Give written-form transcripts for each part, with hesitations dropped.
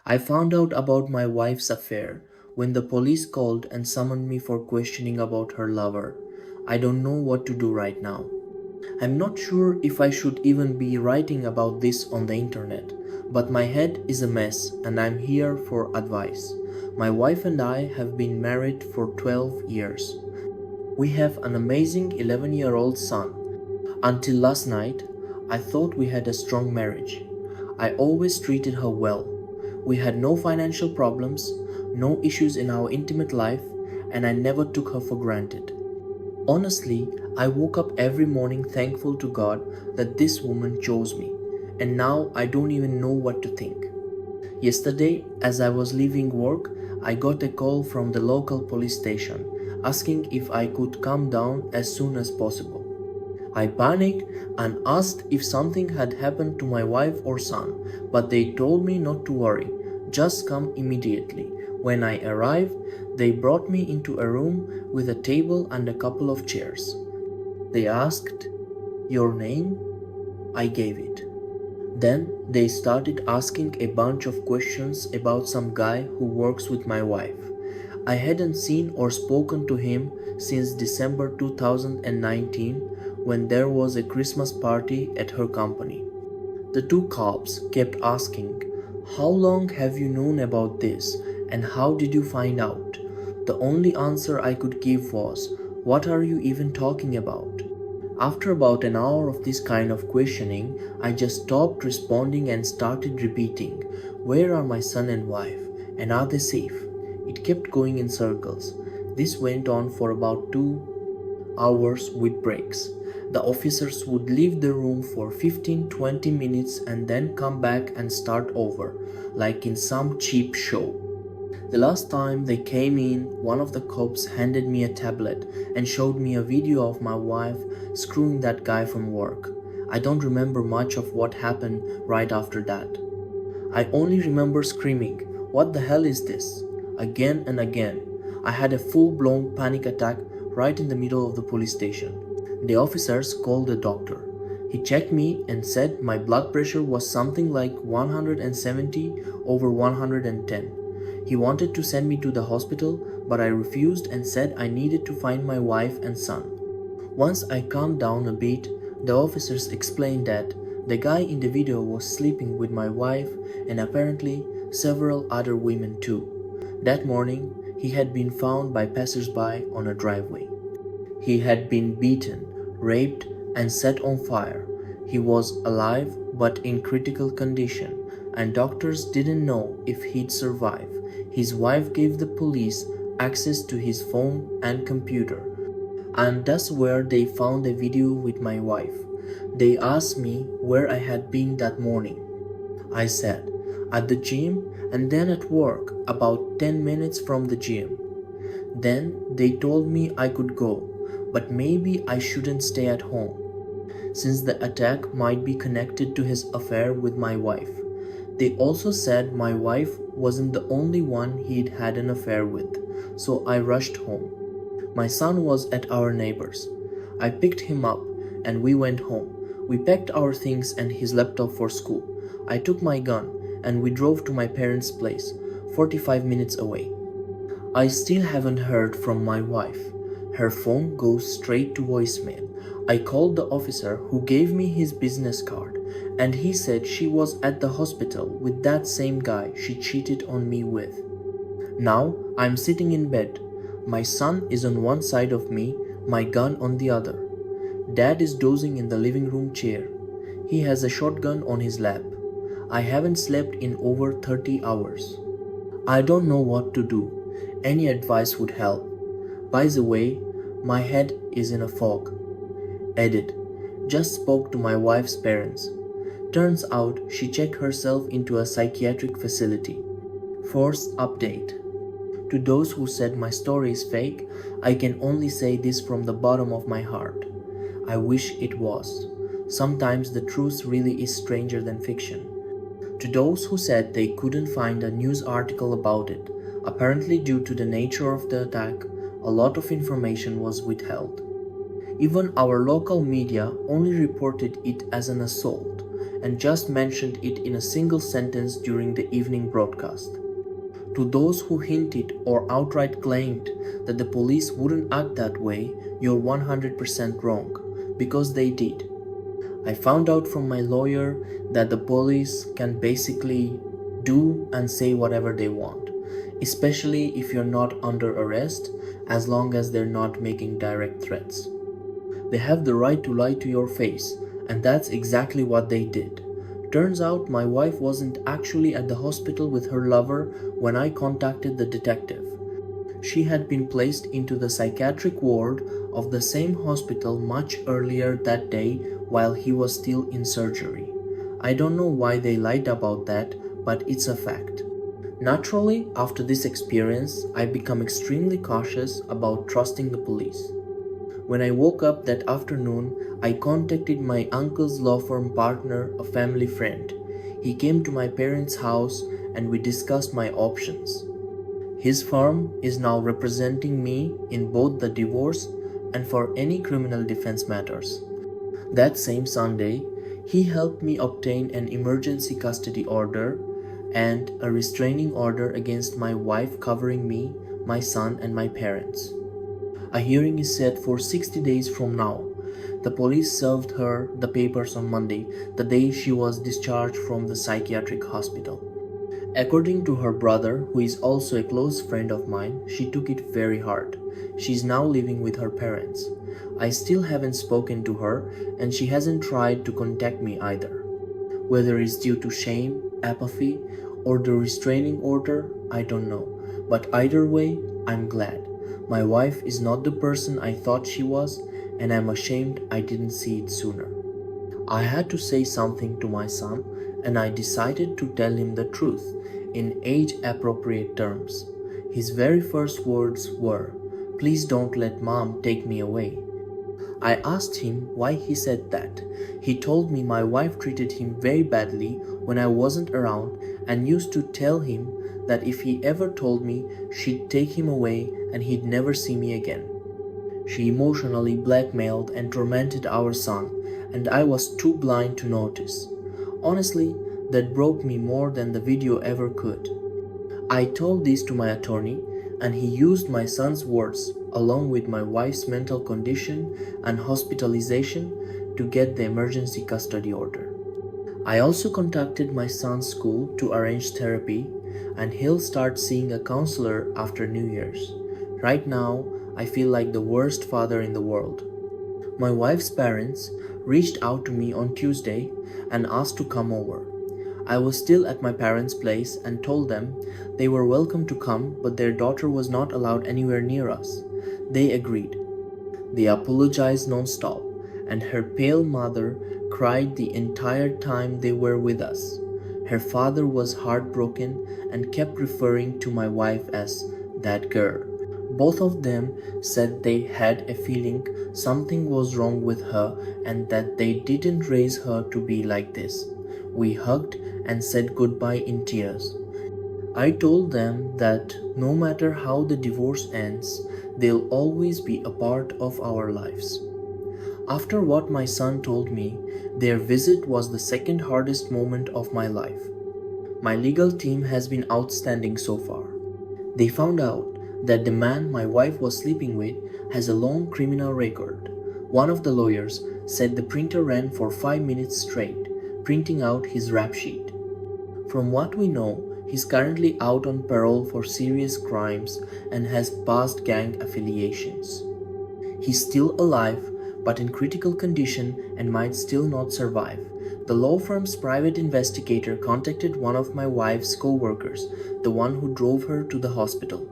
I found out about my wife's affair when the police called and summoned me for questioning about her lover. I don't know what to do right now. I'm not sure if I should even be writing about this on the internet, but my head is a mess and I'm here for advice. My wife and I have been married for 12 years. We have an amazing 11-year-old son. Until last night, I thought we had a strong marriage. I always treated her well. We had no financial problems, no issues in our intimate life, and I never took her for granted. Honestly, I woke up every morning thankful to God that this woman chose me, and now I don't even know what to think. Yesterday, as I was leaving work, I got a call from the local police station asking if I could come down as soon as possible. I panicked and asked if something had happened to my wife or son, but they told me not to worry, just come immediately. When I arrived, they brought me into a room with a table and a couple of chairs. They asked, "Your name?" I gave it. Then they started asking a bunch of questions about some guy who works with my wife. I hadn't seen or spoken to him since December 2019 when there was a Christmas party at her company. The two cops kept asking, "How long have you known about this and how did you find out?" The only answer I could give was, "What are you even talking about?" After about an hour of this kind of questioning, I just stopped responding and started repeating, "Where are my son and wife? And are they safe?" It kept going in circles. This went on for about 2 hours with breaks. The officers would leave the room for 15-20 minutes and then come back and start over, like in some cheap show. The last time they came in, one of the cops handed me a tablet and showed me a video of my wife screwing that guy from work. I don't remember much of what happened right after that. I only remember screaming, "What the hell is this?" again and again. I had a full-blown panic attack right in the middle of the police station. The officers called the doctor. He checked me and said my blood pressure was something like 170 over 110. He wanted to send me to the hospital, but I refused and said I needed to find my wife and son. Once I calmed down a bit, the officers explained that the guy in the video was sleeping with my wife and apparently several other women too. That morning, he had been found by passers-by on a driveway. He had been beaten, raped, and set on fire. He was alive but in critical condition, and doctors didn't know if he'd survive. His wife gave the police access to his phone and computer, and that's where they found a video with my wife. They asked me where I had been that morning. I said, "At the gym and then at work, about 10 minutes from the gym." Then they told me I could go, but maybe I shouldn't stay at home, since the attack might be connected to his affair with my wife. They also said my wife wasn't the only one he'd had an affair with, so I rushed home. My son was at our neighbor's. I picked him up and we went home. We packed our things and his laptop for school. I took my gun and we drove to my parents' place, 45 minutes away. I still haven't heard from my wife. Her phone goes straight to voicemail. I called the officer who gave me his business card, and he said she was at the hospital with that same guy she cheated on me with. Now I'm sitting in bed. My son is on one side of me, my gun on the other. Dad is dozing in the living room chair. He has a shotgun on his lap. I haven't slept in over 30 hours. I don't know what to do. Any advice would help. By the way, my head is in a fog. Edit. Just spoke to my wife's parents. Turns out she checked herself into a psychiatric facility. Forced update. To those who said my story is fake, I can only say this from the bottom of my heart. I wish it was. Sometimes the truth really is stranger than fiction. To those who said they couldn't find a news article about it, apparently due to the nature of the attack, a lot of information was withheld. Even our local media only reported it as an assault, and just mentioned it in a single sentence during the evening broadcast. To those who hinted or outright claimed that the police wouldn't act that way, you're 100% wrong, because they did. I found out from my lawyer that the police can basically do and say whatever they want, especially if you're not under arrest, as long as they're not making direct threats. They have the right to lie to your face, and that's exactly what they did. Turns out my wife wasn't actually at the hospital with her lover when I contacted the detective. She had been placed into the psychiatric ward of the same hospital much earlier that day while he was still in surgery. I don't know why they lied about that, but it's a fact. Naturally, after this experience, I become extremely cautious about trusting the police. When I woke up that afternoon, I contacted my uncle's law firm partner, a family friend. He came to my parents' house and we discussed my options. His firm is now representing me in both the divorce and for any criminal defense matters. That same Sunday, he helped me obtain an emergency custody order and a restraining order against my wife covering me, my son, and my parents. A hearing is set for 60 days from now. The police served her the papers on Monday, the day she was discharged from the psychiatric hospital. According to her brother, who is also a close friend of mine, she took it very hard. She's now living with her parents. I still haven't spoken to her, and she hasn't tried to contact me either. Whether it's due to shame, apathy, or the restraining order, I don't know. But either way, I'm glad. My wife is not the person I thought she was, and I'm ashamed I didn't see it sooner. I had to say something to my son, and I decided to tell him the truth in age-appropriate terms. His very first words were, "Please don't let Mom take me away." I asked him why he said that. He told me my wife treated him very badly when I wasn't around and used to tell him that if he ever told me, she'd take him away and he'd never see me again. She emotionally blackmailed and tormented our son, and I was too blind to notice. Honestly, that broke me more than the video ever could. I told this to my attorney, and he used my son's words, along with my wife's mental condition and hospitalization, to get the emergency custody order. I also contacted my son's school to arrange therapy, and he'll start seeing a counselor after New Year's. Right now, I feel like the worst father in the world. My wife's parents reached out to me on Tuesday and asked to come over. I was still at my parents' place and told them they were welcome to come, but their daughter was not allowed anywhere near us. They agreed. They apologized non-stop, and her pale mother cried the entire time they were with us. Her father was heartbroken and kept referring to my wife as that girl. Both of them said they had a feeling something was wrong with her and that they didn't raise her to be like this. We hugged and said goodbye in tears. I told them that no matter how the divorce ends, they'll always be a part of our lives. After what my son told me, their visit was the second hardest moment of my life. My legal team has been outstanding so far. They found out that the man my wife was sleeping with has a long criminal record. One of the lawyers said the printer ran for 5 minutes straight, printing out his rap sheet. From what we know, he's currently out on parole for serious crimes and has past gang affiliations. He's still alive, but in critical condition and might still not survive. The law firm's private investigator contacted one of my wife's co-workers, the one who drove her to the hospital.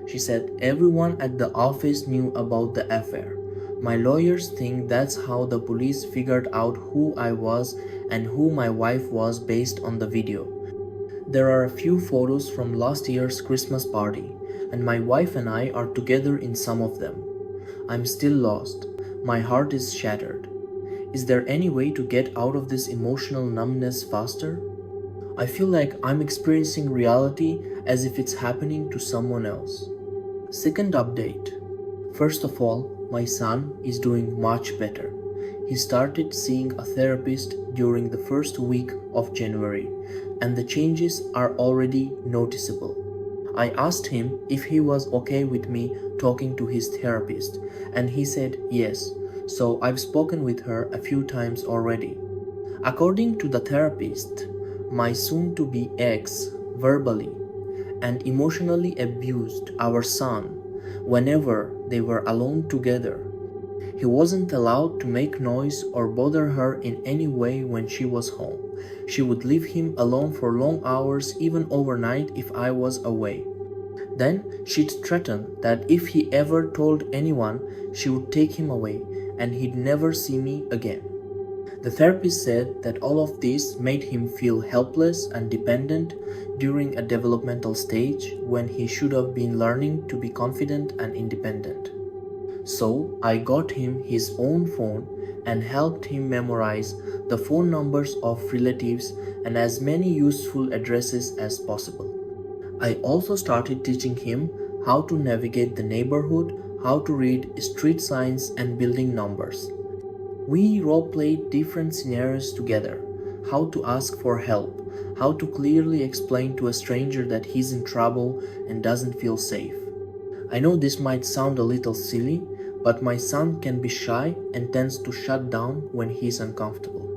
She said everyone at the office knew about the affair. My lawyers think that's how the police figured out who I was and who my wife was based on the video. There are a few photos from last year's Christmas party, and my wife and I are together in some of them. I'm still lost. My heart is shattered. Is there any way to get out of this emotional numbness faster? I feel like I'm experiencing reality as if it's happening to someone else. Second update. First of all, my son is doing much better. He started seeing a therapist during the first week of January, and the changes are already noticeable. I asked him if he was okay with me talking to his therapist, and he said yes, so I've spoken with her a few times already. According to the therapist, my soon to be ex verbally and emotionally abused our son whenever they were alone together. He wasn't allowed to make noise or bother her in any way when she was home. She would leave him alone for long hours, even overnight if I was away. Then she'd threaten that if he ever told anyone, she would take him away and he'd never see me again. The therapist said that all of this made him feel helpless and dependent during a developmental stage when he should have been learning to be confident and independent. So I got him his own phone and helped him memorize the phone numbers of relatives and as many useful addresses as possible. I also started teaching him how to navigate the neighborhood, how to read street signs and building numbers. We role-played different scenarios together, how to ask for help, how to clearly explain to a stranger that he's in trouble and doesn't feel safe. I know this might sound a little silly, but my son can be shy and tends to shut down when he's uncomfortable.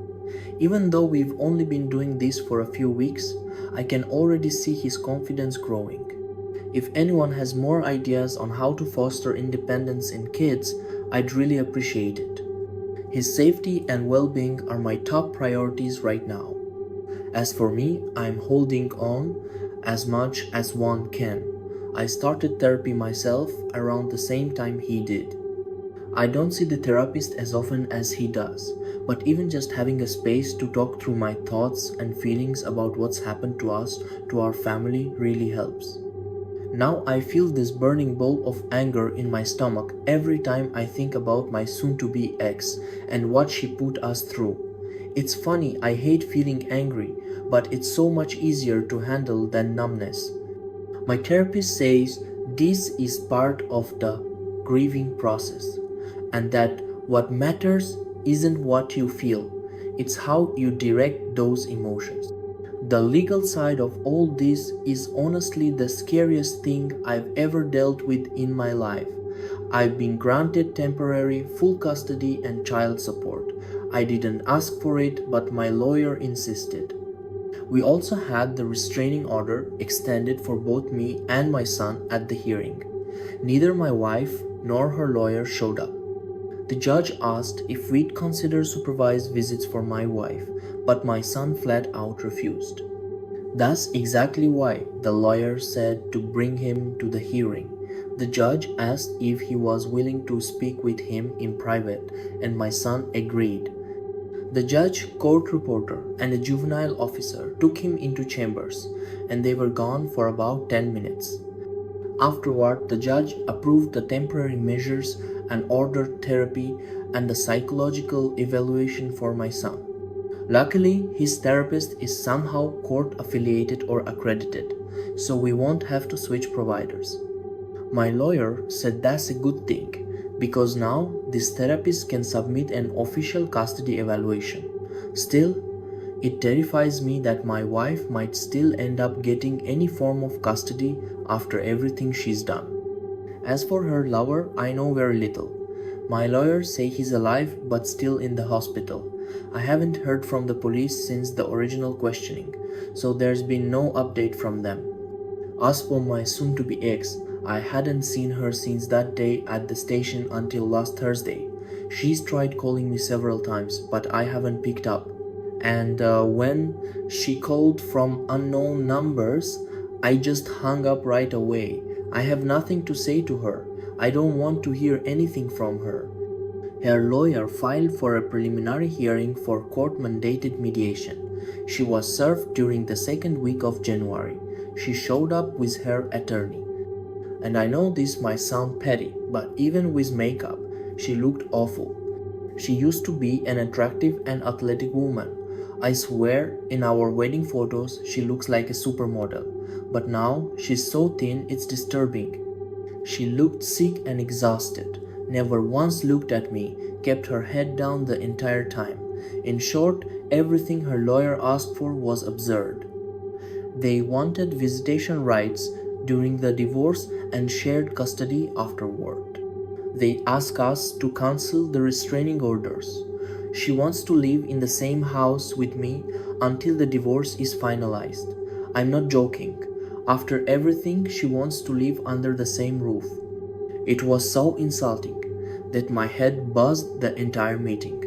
Even though we've only been doing this for a few weeks, I can already see his confidence growing. If anyone has more ideas on how to foster independence in kids, I'd really appreciate it. His safety and well-being are my top priorities right now. As for me, I'm holding on as much as one can. I started therapy myself around the same time he did. I don't see the therapist as often as he does, but even just having a space to talk through my thoughts and feelings about what's happened to us, to our family, really helps. Now I feel this burning bowl of anger in my stomach every time I think about my soon-to-be ex and what she put us through. It's funny, I hate feeling angry, but it's so much easier to handle than numbness. My therapist says this is part of the grieving process, and that what matters isn't what you feel, it's how you direct those emotions. The legal side of all this is honestly the scariest thing I've ever dealt with in my life. I've been granted temporary full custody and child support. I didn't ask for it, but my lawyer insisted. We also had the restraining order extended for both me and my son at the hearing. Neither my wife nor her lawyer showed up. The judge asked if we'd consider supervised visits for my wife, but my son flat out refused. That's exactly why the lawyer said to bring him to the hearing. The judge asked if he was willing to speak with him in private, and my son agreed. The judge, court reporter, and a juvenile officer took him into chambers, and they were gone for about 10 minutes. Afterward, the judge approved the temporary measures and ordered therapy and the psychological evaluation for my son. Luckily, his therapist is somehow court affiliated or accredited, so we won't have to switch providers. My lawyer said that's a good thing, because now this therapist can submit an official custody evaluation. Still, it terrifies me that my wife might still end up getting any form of custody after everything she's done. As for her lover, I know very little. My lawyers say he's alive but still in the hospital. I haven't heard from the police since the original questioning, so there's been no update from them. As for my soon-to-be ex, I hadn't seen her since that day at the station until last Thursday. She's tried calling me several times, but I haven't picked up. And when she called from unknown numbers, I just hung up right away. I have nothing to say to her. I don't want to hear anything from her. Her lawyer filed for a preliminary hearing for court-mandated mediation. She was served during the second week of January. She showed up with her attorney. And I know this might sound petty, but even with makeup, she looked awful. She used to be an attractive and athletic woman. I swear, in our wedding photos, she looks like a supermodel. But now, she's so thin it's disturbing. She looked sick and exhausted. never once looked at me, kept her head down the entire time. In short, everything her lawyer asked for was absurd. They wanted visitation rights during the divorce and shared custody afterward. They asked us to cancel the restraining orders. She wants to live in the same house with me until the divorce is finalized. I'm not joking. After everything, she wants to live under the same roof. It was so insulting that my head buzzed the entire meeting.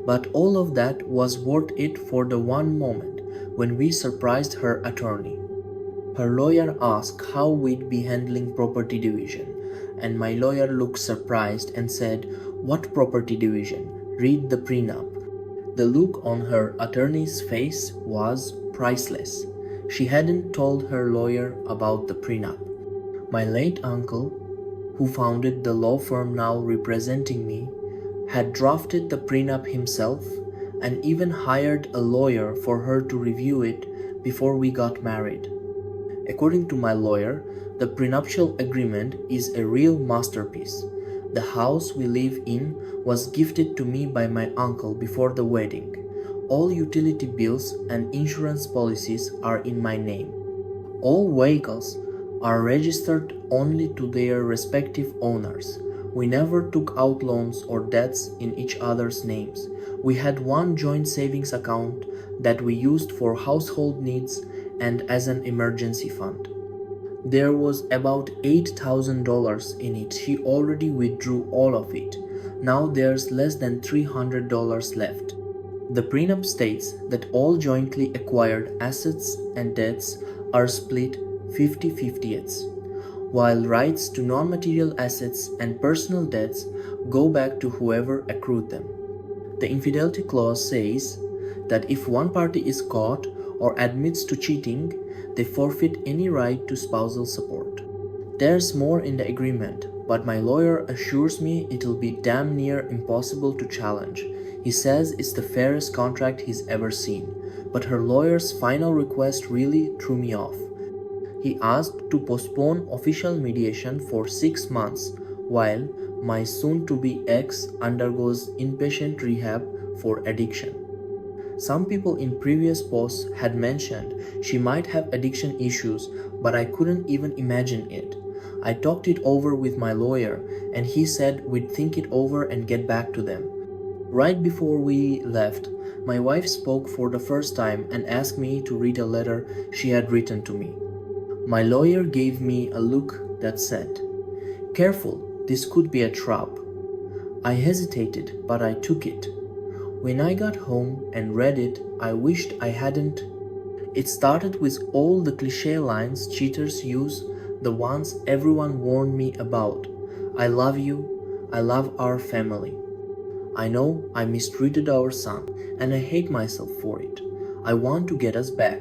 But all of that was worth it for the one moment when we surprised her attorney. Her lawyer asked how we'd be handling property division, and my lawyer looked surprised and said, "What property division? Read the prenup." The look on her attorney's face was priceless. She hadn't told her lawyer about the prenup. My late uncle, who founded the law firm now representing me, had drafted the prenup himself and even hired a lawyer for her to review it before we got married. According to my lawyer, the prenuptial agreement is a real masterpiece. The house we live in was gifted to me by my uncle before the wedding. All utility bills and insurance policies are in my name. All vehicles are registered only to their respective owners. We never took out loans or debts in each other's names. We had one joint savings account that we used for household needs and as an emergency fund. There was about $8,000 in it. She already withdrew all of it. Now there's less than $300 left. The prenup states that all jointly acquired assets and debts are split 50-50, while rights to non-material assets and personal debts go back to whoever accrued them. The infidelity clause says that if one party is caught or admits to cheating, they forfeit any right to spousal support. There's more in the agreement, but my lawyer assures me it'll be damn near impossible to challenge. He says it's the fairest contract he's ever seen, but her lawyer's final request really threw me off. He asked to postpone official mediation for 6 months while my soon-to-be ex undergoes inpatient rehab for addiction. Some people in previous posts had mentioned she might have addiction issues, but I couldn't even imagine it. I talked it over with my lawyer, and he said we'd think it over and get back to them. Right before we left, my wife spoke for the first time and asked me to read a letter she had written to me. My lawyer gave me a look that said, "Careful, this could be a trap." I hesitated, but I took it. When I got home and read it, I wished I hadn't. It started with all the cliché lines cheaters use, the ones everyone warned me about. "I love you. I love our family. I know I mistreated our son, and I hate myself for it. I want to get us back."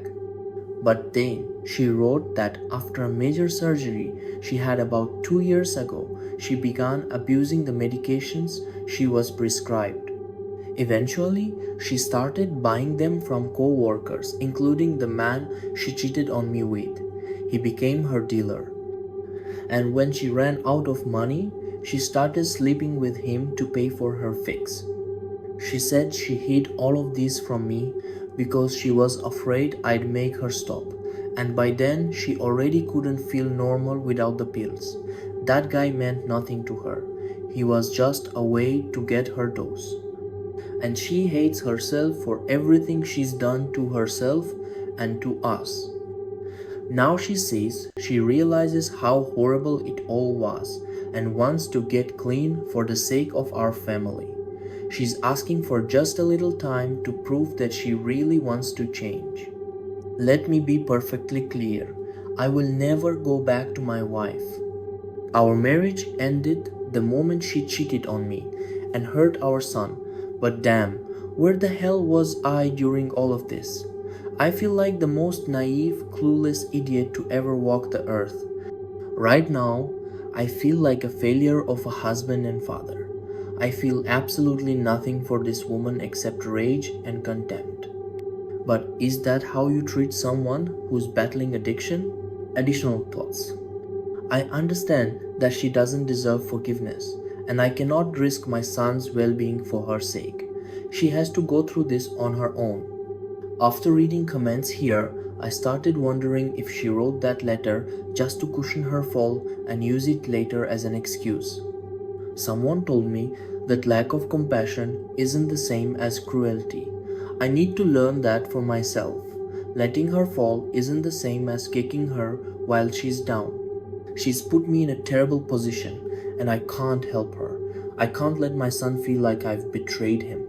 But then she wrote that after a major surgery she had about 2 years ago, she began abusing the medications she was prescribed. Eventually, she started buying them from co-workers, including the man she cheated on me with. He became her dealer. And when she ran out of money, she started sleeping with him to pay for her fix. She said she hid all of this from me because she was afraid I'd make her stop, and by then she already couldn't feel normal without the pills. That guy meant nothing to her. He was just a way to get her dose. And she hates herself for everything she's done to herself and to us. Now she says she realizes how horrible it all was and wants to get clean for the sake of our family. She's asking for just a little time to prove that she really wants to change. Let me be perfectly clear. I will never go back to my wife. Our marriage ended the moment she cheated on me and hurt our son. But damn, where the hell was I during all of this? I feel like the most naive, clueless idiot to ever walk the earth. Right now, I feel like a failure of a husband and father. I feel absolutely nothing for this woman except rage and contempt. But is that how you treat someone who's battling addiction? Additional thoughts. I understand that she doesn't deserve forgiveness, and I cannot risk my son's well being for her sake. She has to go through this on her own. After reading comments here, I started wondering if she wrote that letter just to cushion her fall and use it later as an excuse. Someone told me that lack of compassion isn't the same as cruelty. I need to learn that for myself. Letting her fall isn't the same as kicking her while she's down. She's put me in a terrible position, and I can't help her. I can't let my son feel like I've betrayed him.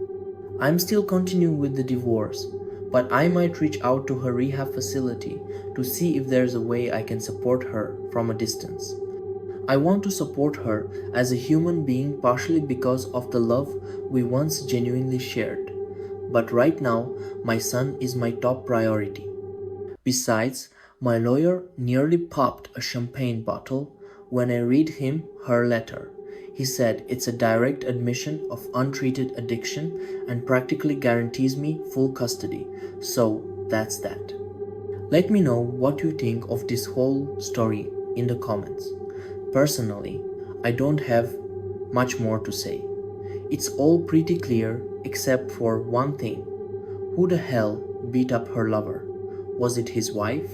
I'm still continuing with the divorce, but I might reach out to her rehab facility to see if there's a way I can support her from a distance. I want to support her as a human being partially because of the love we once genuinely shared. But right now, my son is my top priority. Besides, my lawyer nearly popped a champagne bottle when I read him her letter. He said it's a direct admission of untreated addiction and practically guarantees me full custody. So that's that. Let me know what you think of this whole story in the comments. Personally, I don't have much more to say. It's all pretty clear except for one thing. Who the hell beat up her lover? Was it his wife?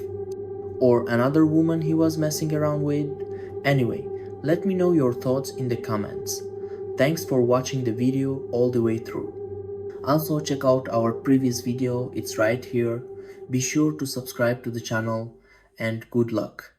Or another woman he was messing around with? Anyway, let me know your thoughts in the comments. Thanks for watching the video all the way through. Also check out our previous video, it's right here. Be sure to subscribe to the channel and good luck.